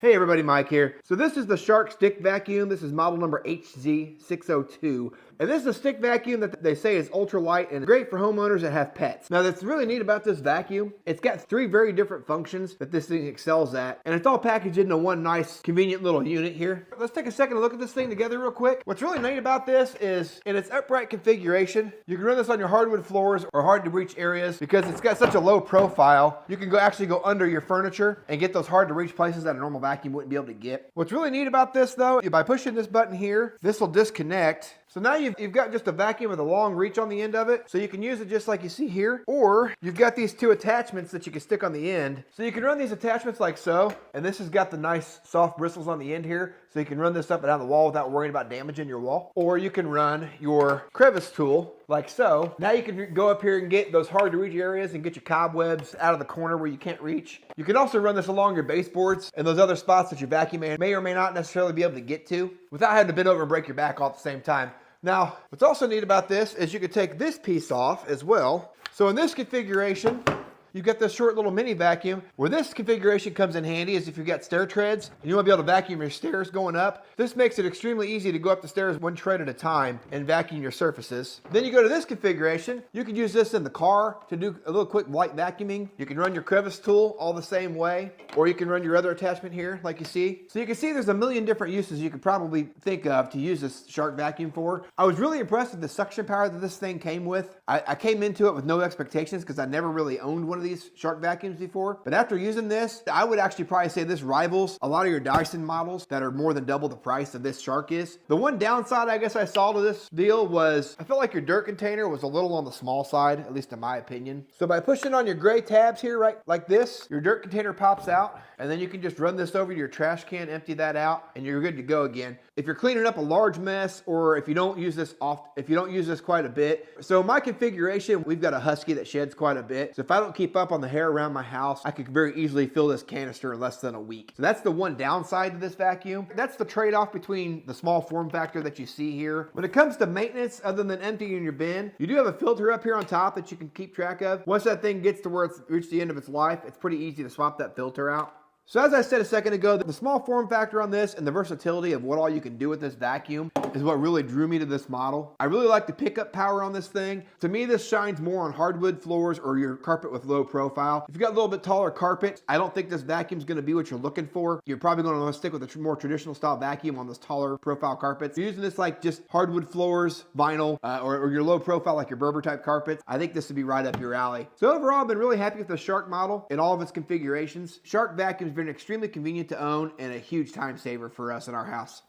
Hey everybody, Mike here. So this is the Shark stick vacuum. This is model number HZ602. And this is a stick vacuum that they say is ultralight and great for homeowners that have pets. Now that's really neat about this vacuum. It's got three very different functions that this thing excels at. And it's all packaged into one nice, convenient little unit here. Let's take a second to look at this thing together real quick. What's really neat about this is in its upright configuration, you can run this on your hardwood floors or hard to reach areas because it's got such a low profile. You can actually go under your furniture and get those hard to reach places that a normal vacuum wouldn't be able to get. What's really neat about this though, by pushing this button here, this will disconnect. So now you've got just a vacuum with a long reach on the end of it. So you can use it just like you see here, or you've got these two attachments that you can stick on the end. So you can run these attachments like so, and this has got the nice soft bristles on the end here. So you can run this up and down the wall without worrying about damaging your wall. Or you can run your crevice tool like so. Now you can go up here and get those hard to reach areas and get your cobwebs out of the corner where you can't reach. You can also run this along your baseboards and those other spots that your vacuum man may or may not necessarily be able to get to without having to bend over and break your back all at the same time. Now, what's also neat about this is you could take this piece off as well. So in this configuration, you've got this short little mini vacuum. Where this configuration comes in handy is if you've got stair treads and you want to be able to vacuum your stairs going up. This makes it extremely easy to go up the stairs one tread at a time and vacuum your surfaces. Then you go to this configuration. You can use this in the car to do a little quick light vacuuming. You can run your crevice tool all the same way, or you can run your other attachment here like you see. So you can see there's a million different uses you could probably think of to use this Shark vacuum for. I was really impressed with the suction power that this thing came with. I came into it with no expectations because I never really owned one of these Shark vacuums before. But after using this, I would actually probably say this rivals a lot of your Dyson models that are more than double the price of this Shark is. The one downside I guess I saw to this deal was I felt like your dirt container was a little on the small side, at least in my opinion. So by pushing on your gray tabs here, right like this, your dirt container pops out, and then you can just run this over to your trash can, empty that out, and you're good to go again. If you're cleaning up a large mess, or if you don't use this quite a bit. So my configuration, we've got a husky that sheds quite a bit. So if I don't keep up on the hair around my house, I could very easily fill this canister in less than a week. So that's the one downside to this vacuum. That's the trade-off between the small form factor that you see here. When it comes to maintenance, other than emptying your bin, you do have a filter up here on top that you can keep track of. Once that thing gets to where it's reached the end of its life, it's pretty easy to swap that filter out. So as I said a second ago, the small form factor on this and the versatility of what all you can do with this vacuum is what really drew me to this model. I really like the pickup power on this thing. To me, this shines more on hardwood floors or your carpet with low profile. If you've got a little bit taller carpet, I don't think this vacuum is going to be what you're looking for. You're probably going to want to stick with a more traditional style vacuum on those taller profile carpets. If you're using this like just hardwood floors, vinyl, or your low profile like your Berber type carpets, I think this would be right up your alley. So overall, I've been really happy with the Shark model in all of its configurations. Shark vacuums been extremely convenient to own and a huge time saver for us in our house.